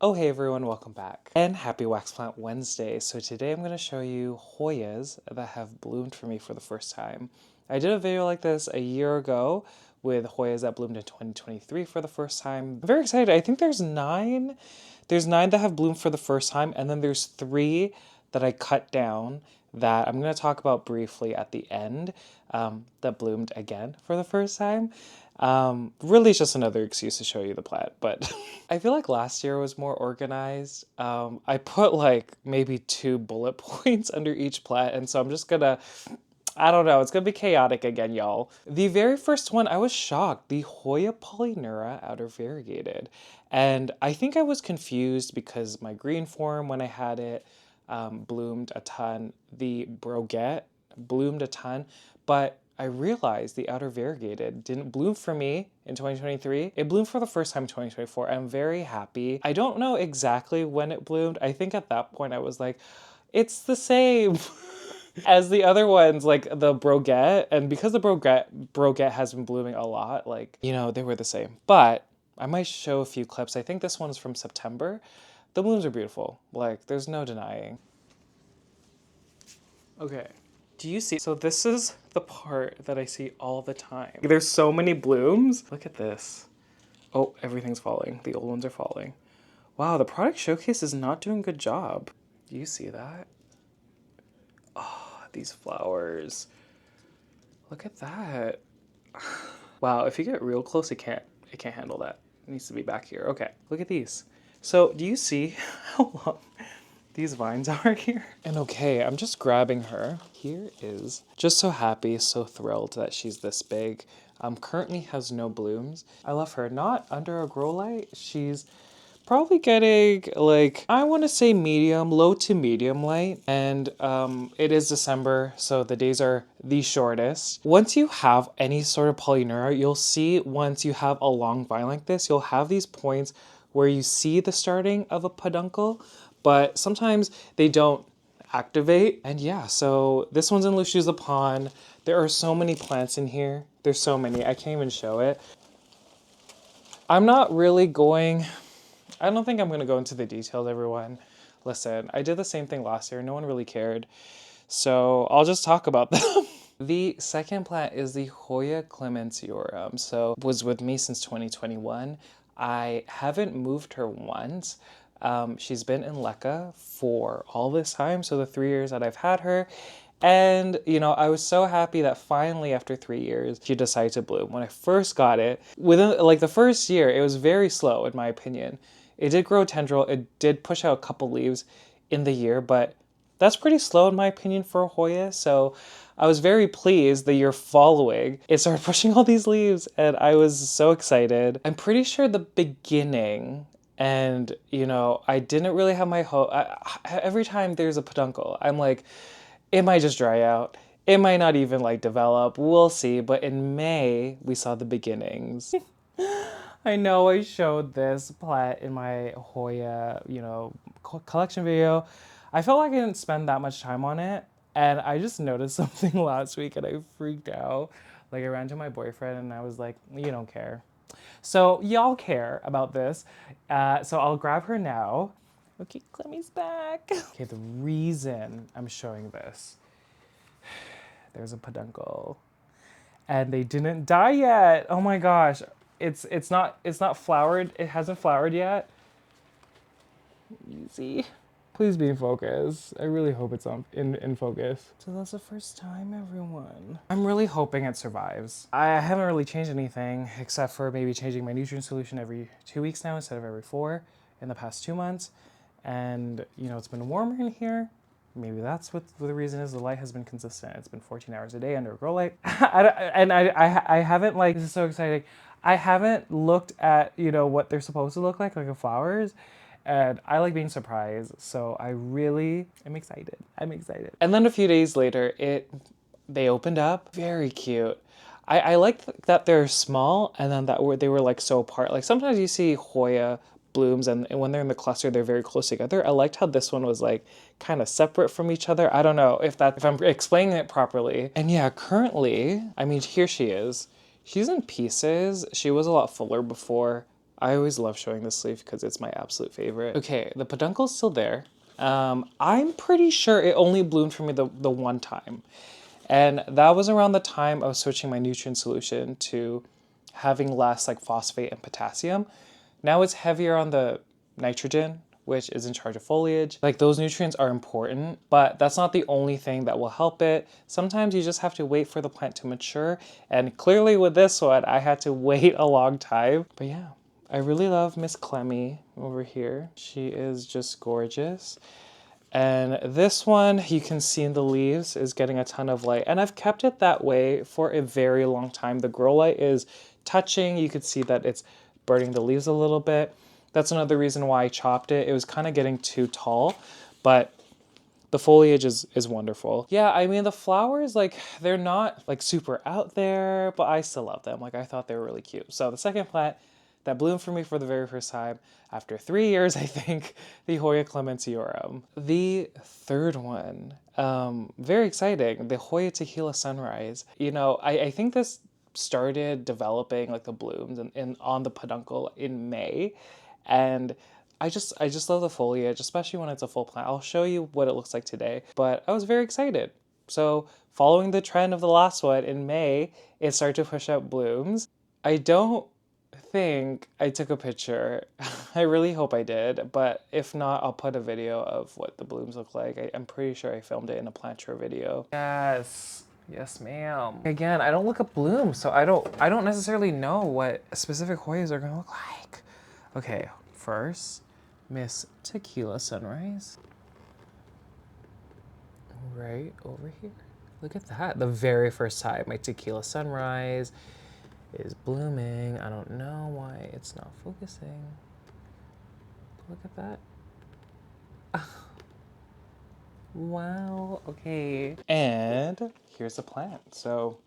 Oh hey everyone, welcome back. And happy Wax Plant Wednesday. So today I'm going to show you Hoyas that have bloomed for me for the first time. I did a video like this a year ago with Hoyas that bloomed in 2023 for the first time. I'm very excited. I think there's nine. There's nine that have bloomed for the first time, and then there's three that I cut down that I'm going to talk about briefly at the end that bloomed again for the first time. Really it's just another excuse to show you the plant, but I feel like last year was more organized. I put like maybe 2 bullet points under each plant, and so I'm just gonna, I don't know, it's gonna be chaotic again, y'all. The very first one, I was shocked. The Hoya Polyneura outer variegated. And I think I was confused because my green form, when I had it, bloomed a ton. The Broguette bloomed a ton, but I realized the outer variegated didn't bloom for me in 2023. It bloomed for the first time in 2024. I'm very happy. I don't know exactly when it bloomed. I think at that point I was like, it's the same as the other ones, like the Broguette. And because the Broguette has been blooming a lot, like, you know, they were the same. But I might show a few clips. I think this one is from September. The blooms are beautiful. Like, there's no denying. Okay. Do you see? So this is the part that I see all the time. There's so many blooms. Look at this. Oh, everything's falling. The old ones are falling. Wow, the product showcase is not doing a good job. Do you see that? Oh, these flowers. Look at that. Wow, if you get real close, it can't handle that. It needs to be back here. Okay, look at these. So do you see how long these vines are here? And okay, I'm just grabbing her. Here is, just so happy, so thrilled that she's this big. Currently has no blooms. I love her. Not under a grow light. She's probably getting like, I want to say medium, low to medium light. And it is December, so the days are the shortest. Once you have any sort of Polyneura, you'll see once you have a long vine like this, you'll have these points where you see the starting of a peduncle, but sometimes they don't activate. And yeah, so this one's in Lucius Pond. There are so many plants in here. There's so many, I can't even show it. I'm not really going, I don't think I'm going to go into the details, everyone. Listen, I did the same thing last year. No one really cared. So I'll just talk about them. The second plant is the Hoya Clemensiorum. So was with me since 2021. I haven't moved her once. She's been in Lekka for all this time, so the 3 years that I've had her. And, you know, I was so happy that finally after 3 years, she decided to bloom. When I first got it, within like the first year, it was very slow in my opinion. It did grow a tendril, it did push out a couple leaves in the year, but that's pretty slow in my opinion for a Hoya. So I was very pleased the year following, it started pushing all these leaves and I was so excited. I'm pretty sure the beginning, and you know, I didn't really have my hope. Every time there's a peduncle, I'm like, it might just dry out. It might not even like develop. We'll see. But in May, we saw the beginnings. I know I showed this plant in my Hoya, you know, collection video. I felt like I didn't spend that much time on it. And I just noticed something last week and I freaked out. Like I ran to my boyfriend and I was like, you don't care. So y'all care about this. So I'll grab her now. Okay, Clemmy's back. Okay, the reason I'm showing this, there's a peduncle and they didn't die yet. Oh my gosh. It's not flowered. It hasn't flowered yet. Easy. Please be in focus. I really hope it's in focus. So that's the first time, everyone. I'm really hoping it survives. I haven't really changed anything except for maybe changing my nutrient solution every 2 weeks now instead of every 4 in the past 2 months. And, you know, it's been warmer in here. Maybe that's what the reason is. The light has been consistent. It's been 14 hours a day under a grow light. I haven't, like, this is so exciting. I haven't looked at, you know, what they're supposed to look like the flowers. And I like being surprised. So I really am excited. I'm excited. And then a few days later, they opened up. Very cute. I like that they're small and then that they were like so apart. Like sometimes you see Hoya blooms and when they're in the cluster they're very close together. I liked how this one was like kind of separate from each other. I don't know if I'm explaining it properly. And yeah, currently, I mean, here she is. She's in pieces. She was a lot fuller before. I always love showing this leaf because it's my absolute favorite. Okay, the peduncle's still there. I'm pretty sure it only bloomed for me the one time. And that was around the time I was switching my nutrient solution to having less like phosphate and potassium. Now it's heavier on the nitrogen, which is in charge of foliage. Like those nutrients are important, but that's not the only thing that will help it. Sometimes you just have to wait for the plant to mature. And clearly with this one, I had to wait a long time. But yeah, I really love Miss Clemmy over here. She is just gorgeous. And this one, you can see in the leaves, is getting a ton of light. And I've kept it that way for a very long time. The grow light is touching. You can see that it's burning the leaves a little bit. That's another reason why I chopped it. It was kind of getting too tall, but the foliage is wonderful. Yeah, I mean, the flowers, like, they're not like super out there, but I still love them. Like, I thought they were really cute. So the second plant that bloomed for me for the very first time after 3 years, I think, the Hoya Clemensiorum. The third one, very exciting, the Hoya Tequila Sunrise. You know, I think this started developing like the blooms on the peduncle in May. And I just love the foliage, especially when it's a full plant. I'll show you what it looks like today, but I was very excited. So following the trend of the last one in May, it started to push out blooms. I don't think I took a picture. I really hope I did, but if not, I'll put a video of what the blooms look like. I'm pretty sure I filmed it in a plant tour video. Yes. Yes, ma'am. Again, I don't look at blooms, so I don't necessarily know what specific Hoyas are gonna look like. Okay, first, Miss Tequila Sunrise. Right over here. Look at that. The very first time my Tequila Sunrise is blooming. I don't know why it's not focusing. Look at that. Wow, okay. And here's the plant. So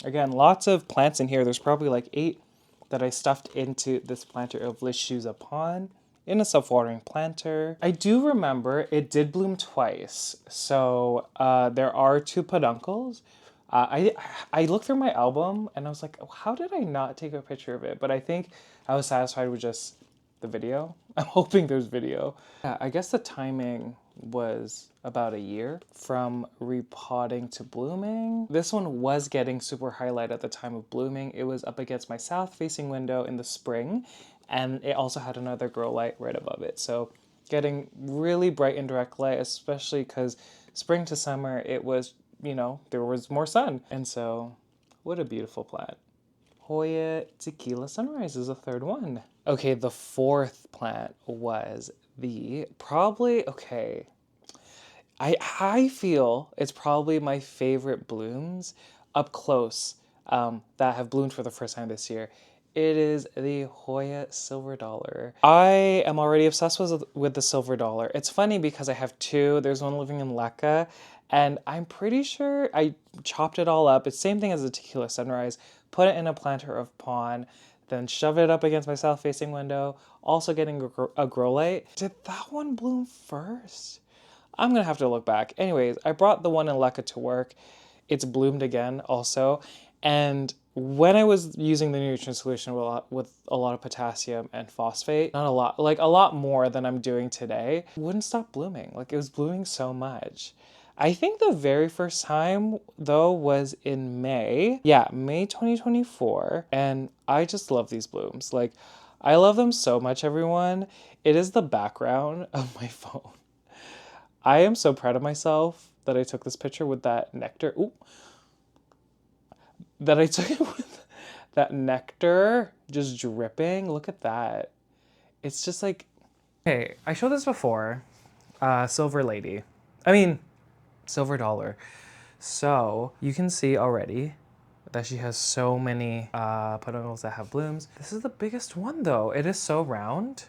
again, lots of plants in here. There's probably like 8 that I stuffed into this planter of Lechuza Pond in a self-watering planter. I do remember it did bloom twice. So there are 2 peduncles. I looked through my album and I was like, oh, how did I not take a picture of it? But I think I was satisfied with just the video. I'm hoping there's video. Yeah, I guess the timing was about a year from repotting to blooming. This one was getting super highlight at the time of blooming. It was up against my south-facing window in the spring, and it also had another grow light right above it. So getting really bright indirect light, especially because spring to summer, it was, you know, there was more sun. And so, what a beautiful plant. Hoya Tequila Sunrise is the third one. Okay, the fourth plant was the I feel it's probably my favorite blooms up close that have bloomed for the first time this year. It is the Hoya Silver Dollar. I am already obsessed with the Silver Dollar. It's funny because I have 2. There's one living in Lekka, and I'm pretty sure I chopped it all up. It's the same thing as the Tequila Sunrise. Put it in a planter of pond, then shove it up against my south-facing window, also getting a grow light. Did that one bloom first? I'm gonna have to look back. Anyways, I brought the one in Lekka to work. It's bloomed again also. And when I was using the nutrient solution with a lot of potassium and phosphate, not a lot, like a lot more than I'm doing today, it wouldn't stop blooming. Like it was blooming so much. I think the very first time though was in May. Yeah, May 2024. And I just love these blooms. Like I love them so much, everyone. It is the background of my phone. I am so proud of myself that I took this picture with that nectar. Ooh. That I took it with that nectar just dripping. Look at that. It's just like, hey, I showed this before. Silver Lady. I mean, Silver Dollar. So you can see already that she has so many peduncles that have blooms. This is the biggest one though. It is so round.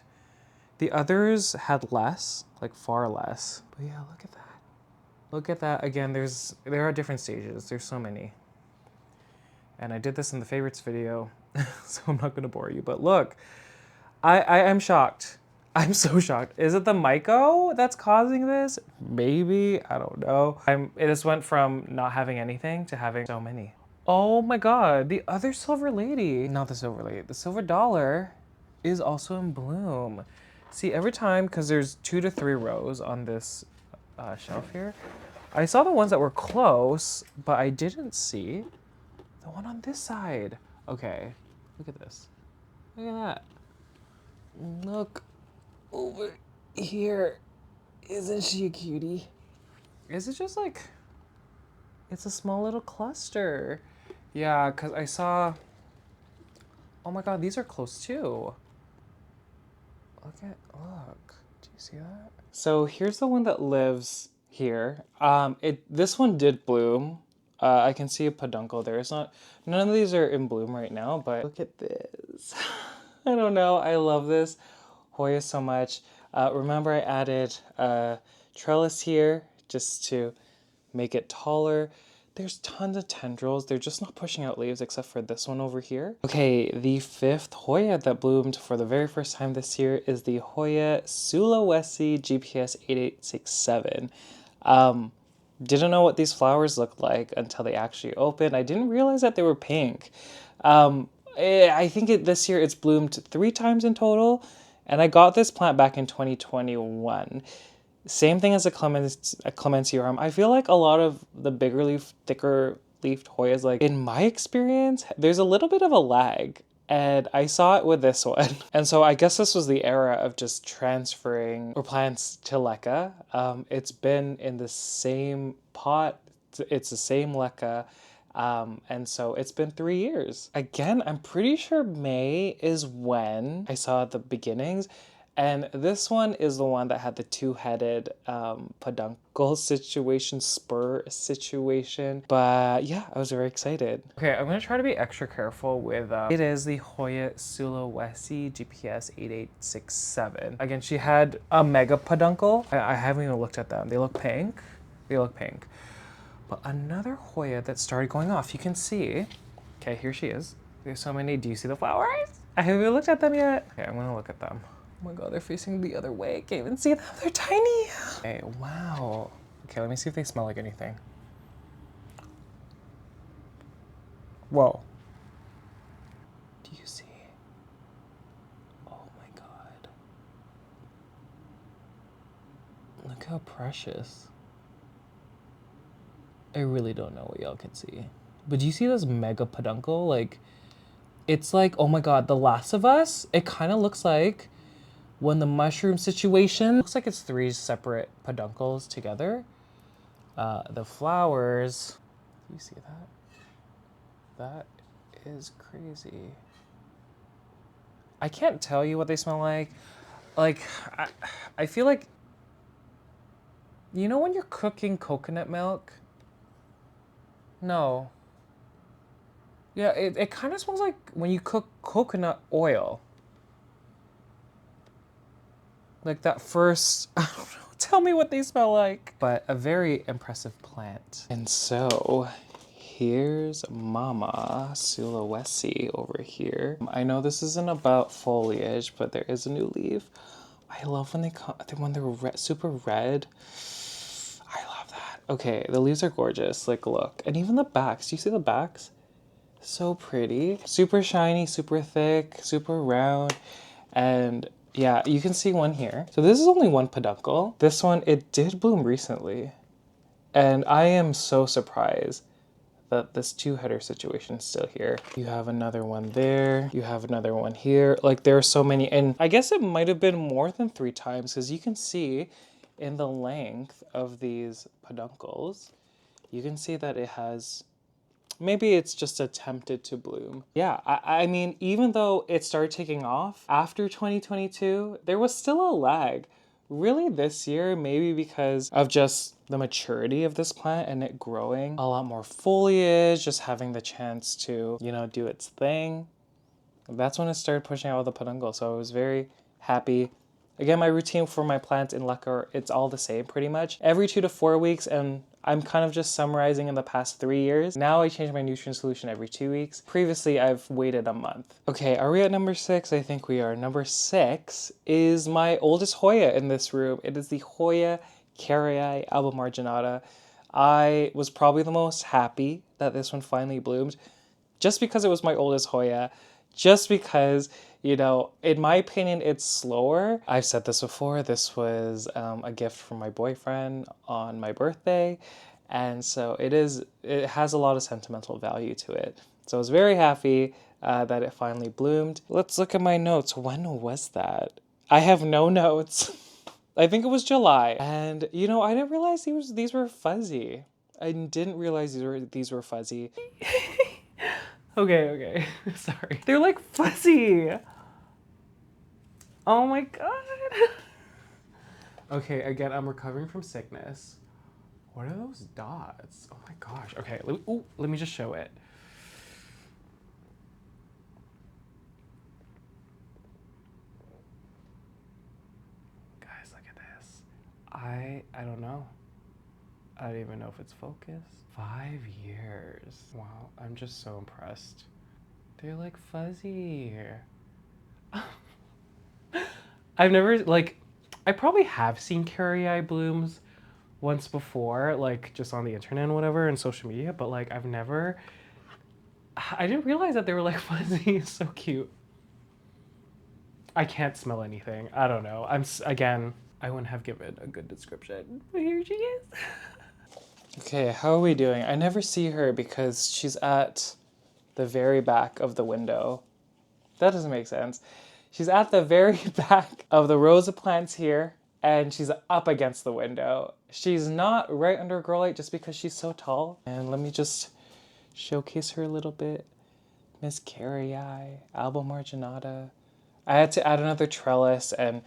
The others had less, like far less. But yeah, look at that. Look at that. Again, there are different stages. There's so many. And I did this in the favorites video, so I'm not gonna bore you. But look, I am shocked. I'm so shocked. Is it the myco that's causing this? Maybe, I don't know. It just went from not having anything to having so many. Oh my God, the other Silver Lady, not the Silver Lady, the Silver Dollar is also in bloom. See, every time, because there's 2 to 3 rows on this shelf here, I saw the ones that were close, but I didn't see the one on this side. Okay, look at this. Look at that. Look over here. Isn't she a cutie? Is it just like, it's a small little cluster. Yeah, because I saw, oh my God, these are close too. Look, do you see that? So here's the one that lives here. This one did bloom. I can see a peduncle there. It's not, none of these are in bloom right now, but look at this. I don't know, I love this Hoya so much. Remember I added a trellis here just to make it taller. There's tons of tendrils. They're just not pushing out leaves except for this one over here. Okay, the 5th Hoya that bloomed for the very first time this year is the Hoya Sulawesi GPS 8867. Didn't know what these flowers looked like until they actually opened. I didn't realize that they were pink. I think this year it's bloomed 3 times in total, and I got this plant back in 2021. Same thing as a Clemensiorum. I feel like a lot of the bigger leaf, thicker leafed Hoyas, like in my experience, there's a little bit of a lag. And I saw it with this one. And so I guess this was the era of just transferring our plants to leca. It's been in the same pot. It's the same leca. And so it's been 3 years. Again, I'm pretty sure May is when I saw the beginnings. And this one is the one that had the 2-headed peduncle situation, spur situation. But yeah, I was very excited. Okay, I'm gonna try to be extra careful with, it is the Hoya Sulawesi GPS 8867. Again, she had a mega peduncle. I haven't even looked at them. They look pink. They look pink. But another Hoya that started going off, you can see. Okay, here she is. There's so many. Do you see the flowers? I haven't even looked at them yet. Okay, I'm gonna look at them. Oh my God, they're facing the other way. Can't even see them, they're tiny. Okay, wow. Okay, let me see if they smell like anything. Whoa. Do you see? Oh my God. Look how precious. I really don't know what y'all can see. But do you see this mega peduncle? Like, it's like, oh my God, The Last of Us. It kind of looks like when the mushroom situation, looks like it's 3 separate peduncles together. The flowers, do you see that? That is crazy. I can't tell you what they smell like. Like, I feel like, you know when you're cooking coconut milk? No. Yeah, it kind of smells like when you cook coconut oil. Like that first, I don't know, tell me what they smell like. But a very impressive plant. And so here's Mama Sulawesi over here. I know this isn't about foliage, but there is a new leaf. I love when they're super red. I love that. Okay, the leaves are gorgeous. Like, look. And even the backs. Do you see the backs? So pretty. Super shiny, super thick, super round. And yeah, you can see one here. So this is only one peduncle. This one, it did bloom recently. And I am so surprised that this 2-header situation is still here. You have another one there. You have another one here. Like, there are so many. And I guess it might have been more than 3 times because you can see in the length of these peduncles, you can see that it has, maybe it's just attempted to bloom. Yeah, I mean, even though it started taking off after 2022, there was still a lag. Really this year, maybe because of just the maturity of this plant and it growing a lot more foliage, just having the chance to, you know, do its thing. That's when it started pushing out all the peduncle. So I was very happy. Again, my routine for my plants in leca, it's all the same pretty much. Every 2 to 4 weeks, and I'm kind of just summarizing in the past 3 years. Now I change my nutrient solution every 2 weeks. Previously, I've waited a month. Okay, are we at number 6? I think we are. Number 6 is my oldest Hoya in this room. It is the Hoya Kerrii Albomarginata. I was probably the most happy that this one finally bloomed, just because it was my oldest Hoya, just because You know, in my opinion, it's slower. I've said this before. This was a gift from my boyfriend on my birthday. And so it has a lot of sentimental value to it. So I was very happy that it finally bloomed. Let's look at my notes. When was that? I have no notes. I think it was July. And you know, I didn't realize these were fuzzy. I didn't realize these were fuzzy. Okay. Sorry. They're like fuzzy. Oh my god. Okay, again, I'm recovering from sickness. What are those dots? Oh my gosh. Okay, let me just show it. Guys, look at this. I don't know. I don't even know if it's focused. 5 years. Wow, I'm just so impressed. They're like fuzzy. I've never, like, I probably have seen Kerrii blooms once before, like just on the internet and whatever and social media, but like I didn't realize that they were like fuzzy. So cute. I can't smell anything. I don't know. Again, I wouldn't have given a good description, but here she is. Okay, how are we doing? I never see her because she's at the very back of the window. That doesn't make sense. She's at the very back of the rows of plants here, and she's up against the window. She's not right under grow light just because she's so tall. And let me just showcase her a little bit. Miss Kerrii, Albomarginata. I had to add another trellis, and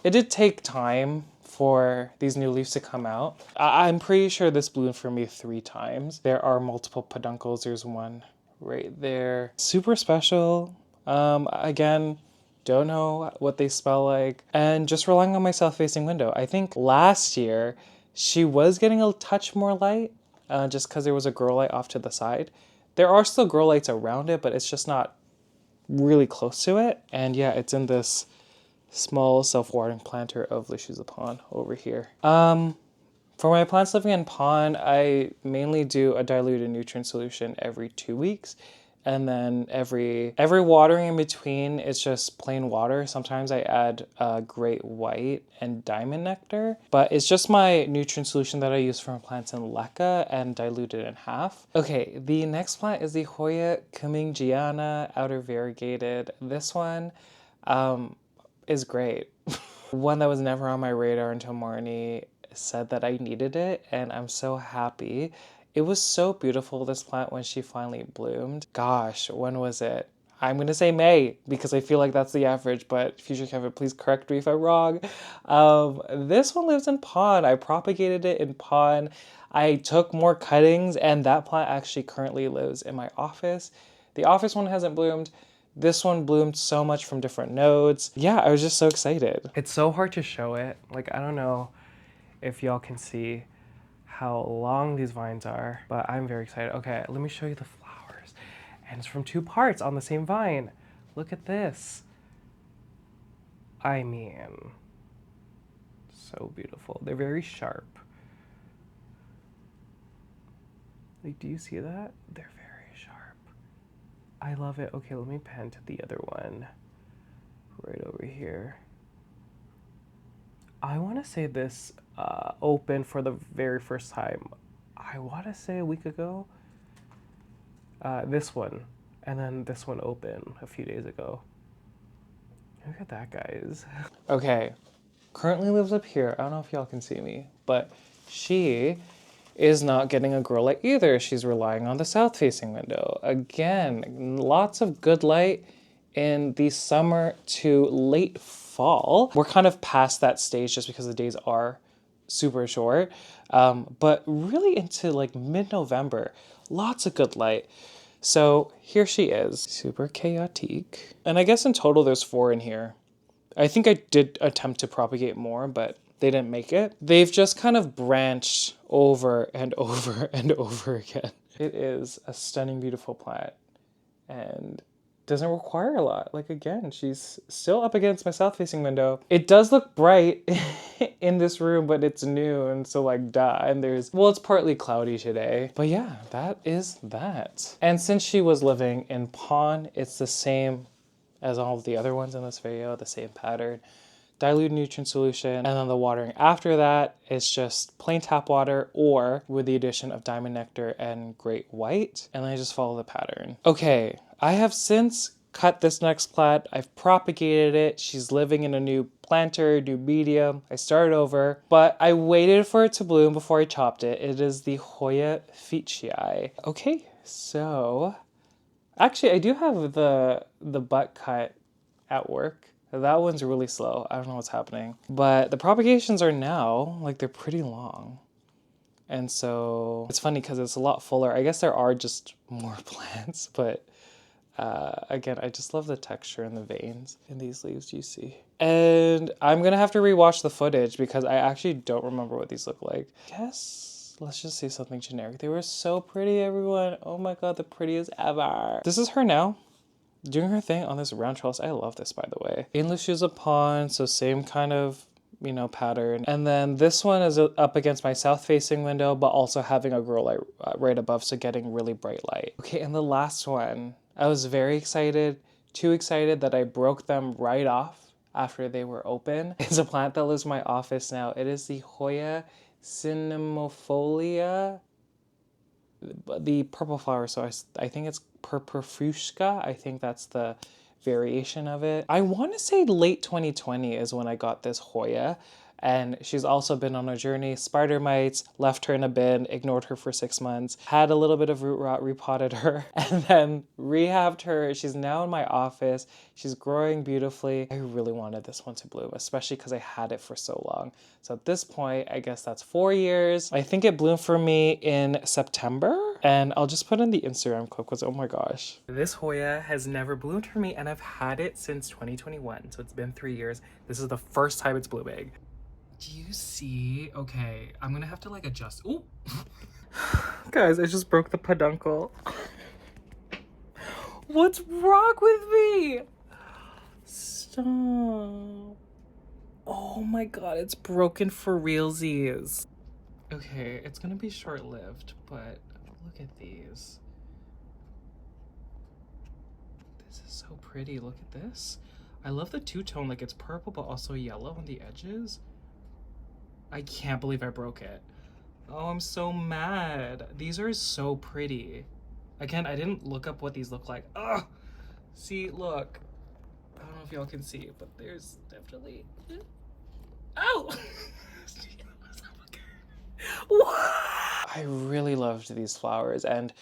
it did take time for these new leaves to come out. I'm pretty sure this bloomed for me 3 times. There are multiple peduncles. There's one right there. Super special. Again, don't know what they smell like. And just relying on my south-facing window. I think last year she was getting a touch more light just because there was a grow light off to the side. There are still grow lights around it, but it's just not really close to it. And yeah, it's in this small self-watering planter of Lechuza Pond over here. For my plants living in pond, I mainly do a diluted nutrient solution every 2 weeks. And then every watering in between is just plain water. Sometimes I add great white and diamond nectar, but it's just my nutrient solution that I use for my plants in leca and dilute it in half. Okay, the next plant is the Hoya Cumingiana outer variegated. This one is great. One that was never on my radar until Marnie said that I needed it, and I'm so happy. It was so beautiful, this plant, when she finally bloomed. Gosh, when was it? I'm gonna say May because I feel like that's the average, but future Kevin, please correct me if I'm wrong. This one lives in pond. I propagated it in pond. I took more cuttings, and that plant actually currently lives in my office. The office one hasn't bloomed. This one bloomed so much from different nodes. Yeah, I was just so excited. It's so hard to show it. Like, I don't know if y'all can see how long these vines are, but I'm very excited. Okay, let me show you the flowers. And it's from 2 parts on the same vine. Look at this. I mean, so beautiful. They're very sharp. Like, do you see that? They're very sharp. I love it. Okay, let me pan to the other one right over here. I want to say this opened for the very first time, I want to say a week ago. This one, and then this one opened a few days ago. Look at that, guys. Okay, currently lives up here. I don't know if y'all can see me, but she is not getting a grow light either. She's relying on the south-facing window. Again, lots of good light in the summer to late fall. We're kind of past that stage just because the days are super short, but really into like mid-November, lots of good light. So here she is, super chaotic. And I guess in total there's 4 in here. I think I did attempt to propagate more, but they didn't make it. They've just kind of branched over and over and over again. It is a stunning, beautiful plant and doesn't require a lot. Like, again, she's still up against my south-facing window. It does look bright in this room, but it's noon, so like, duh. And well, it's partly cloudy today. But yeah, that is that. And since she was living in pond, it's the same as all of the other ones in this video, the same pattern. Dilute nutrient solution, and then the watering after that is just plain tap water or with the addition of diamond nectar and great white, and then I just follow the pattern. Okay, I have since cut this next plant. I've propagated it. She's living in a new planter, new medium. I started over, but I waited for it to bloom before I chopped it. It is the Hoya Fitchii. Okay, so actually I do have the butt cut at work. That one's really slow. I don't know what's happening. But the propagations are now, like, they're pretty long. And so it's funny because it's a lot fuller. I guess there are just more plants, but again, I just love the texture and the veins in these leaves, you see. And I'm gonna have to rewatch the footage because I actually don't remember what these look like. I guess let's just say something generic. They were so pretty, everyone. Oh my God, the prettiest ever. This is her now, doing her thing on this round trellis. I love this, by the way. Endless shoes upon, so same kind of, you know, pattern. And then this one is up against my south facing window, but also having a grow light right above, so getting really bright light. Okay, and the last one, I was very excited, too excited that I broke them right off after they were open. It's a plant that lives in my office now. It is the Hoya Cinnamofolia, the purple flower, so I think it's purpurfusca. I think that's the variation of it. I want to say late 2020 is when I got this Hoya, and she's also been on a journey. Spider mites, left her in a bin, ignored her for 6 months, had a little bit of root rot, repotted her, and then rehabbed her. She's now in my office. She's growing beautifully. I really wanted this one to bloom, especially because I had it for so long. So at this point, I guess that's 4 years. I think it bloomed for me in September, and I'll just put in the Instagram clip because oh my gosh. This Hoya has never bloomed for me, and I've had it since 2021, so it's been 3 years. This is the first time it's blooming. Do you see? Okay, I'm gonna have to like adjust. Ooh! Guys, I just broke the peduncle. What's wrong with me? Stop. Oh my God, it's broken for realsies. Okay, it's gonna be short-lived, but look at these. This is so pretty. Look at this. I love the two-tone, like it's purple but also yellow on the edges. I can't believe I broke it. Oh, I'm so mad. These are so pretty. Again, I didn't look up what these look like. Ugh! See, look. I don't know if y'all can see, but there's definitely... Ow! I really loved these flowers, and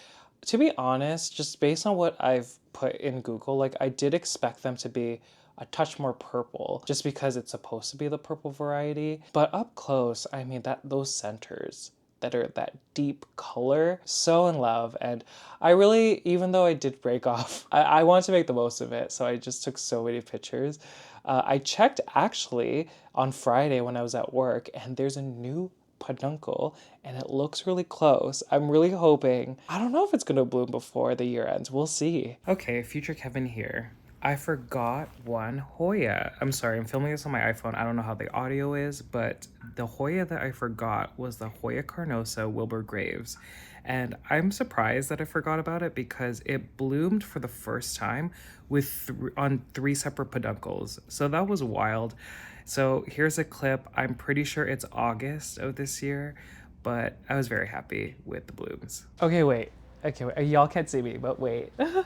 to be honest, just based on what I've put in Google, like I did expect them to be a touch more purple just because it's supposed to be the purple variety. But up close, I mean, those centers that are that deep color, so in love. And I really, even though I did break off, I wanted to make the most of it. So I just took so many pictures. I checked actually on Friday when I was at work, and there's a new peduncle and it looks really close. I'm really hoping, I don't know if it's gonna bloom before the year ends. We'll see. Okay, future Kevin here. I forgot one Hoya. I'm sorry, I'm filming this on my iPhone. I don't know how the audio is, but the Hoya that I forgot was the Hoya Carnosa Wilbur Graves. And I'm surprised that I forgot about it because it bloomed for the first time with on 3 separate peduncles. So that was wild. So here's a clip. I'm pretty sure it's August of this year, but I was very happy with the blooms. Okay, wait. Okay, wait. Y'all can't see me, but wait. I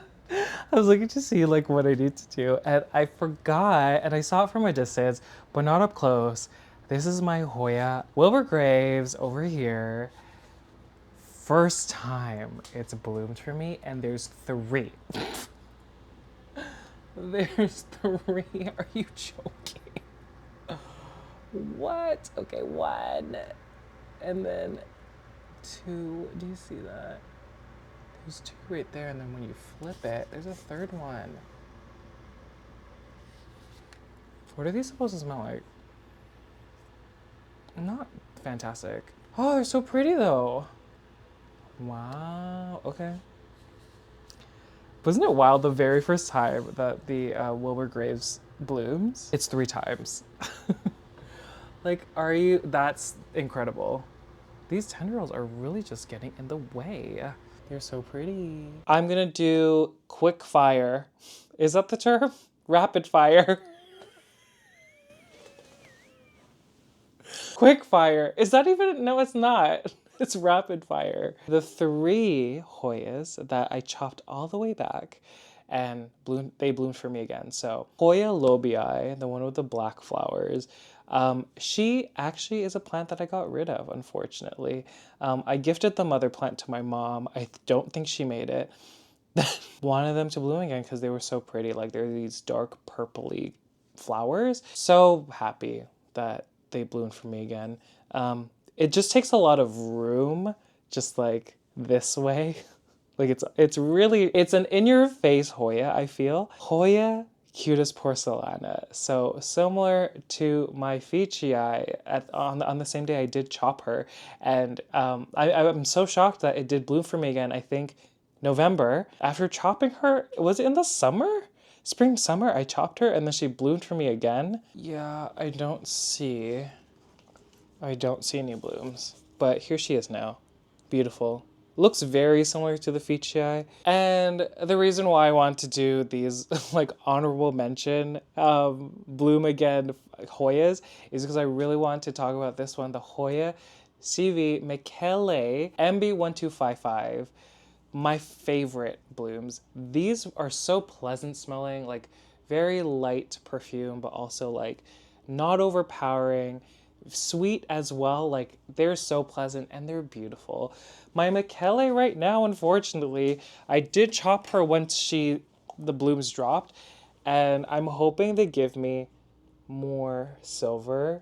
was looking to see like what I need to do, and I forgot, and I saw it from a distance, but not up close. This is my Hoya Wilbur Graves over here. First time it's bloomed for me, and there's 3. There's 3. Are you joking? What? Okay, 1. And then 2. Do you see that? There's 2 right there, and then when you flip it, there's a 3rd one. What are these supposed to smell like? Not fantastic. Oh, they're so pretty though. Wow, okay. Wasn't it wild the very first time that the Wilbur Graves blooms? It's 3 times. Like, that's incredible. These tendrils are really just getting in the way. They're so pretty. I'm gonna do quick fire. Is that the term? Rapid fire. Quick fire. Is that even? No, it's not. It's rapid fire. The 3 Hoyas that I chopped all the way back and they bloomed for me again. So Hoya Lobbii, the one with the black flowers, she actually is a plant that I got rid of, unfortunately. I gifted the mother plant to my mom. I don't think she made it. Wanted them to bloom again because they were so pretty. Like they're these dark purpley flowers. So happy that they bloomed for me again. It just takes a lot of room, just like this way. Like it's an in-your-face Hoya, I feel. Hoya Cutis Porcelana. So similar to my Fitchii, on the same day I did chop her, and I'm so shocked that it did bloom for me again. I think November after chopping her. Was it in the summer? Spring, summer, I chopped her and then she bloomed for me again. Yeah, I don't see any blooms, but here she is now. Beautiful. Looks very similar to the Fitchii. And the reason why I want to do these like honorable mention bloom again Hoyas is because I really want to talk about this one, the Hoya Michele MB1255. My favorite blooms. These are so pleasant smelling, like very light perfume, but also like not overpowering, sweet as well. Like they're so pleasant and they're beautiful. My Michele right now, unfortunately, I did chop her once the blooms dropped, and I'm hoping they give me more silver.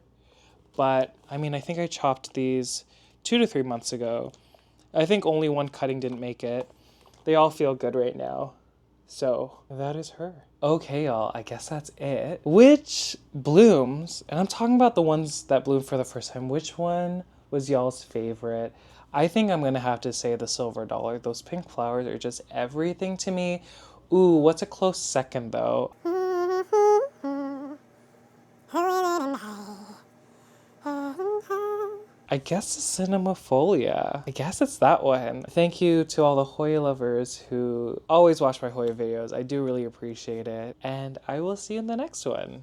But I mean, I think I chopped these 2 to 3 months ago. I think only one cutting didn't make it. They all feel good right now. So that is her. Okay, y'all, I guess that's it. Which blooms, and I'm talking about the ones that bloomed for the first time, which one was y'all's favorite? I think I'm gonna have to say the silver dollar. Those pink flowers are just everything to me. Ooh, what's a close second though? I guess the Cinnamofolia. I guess it's that one. Thank you to all the Hoya lovers who always watch my Hoya videos. I do really appreciate it. And I will see you in the next one.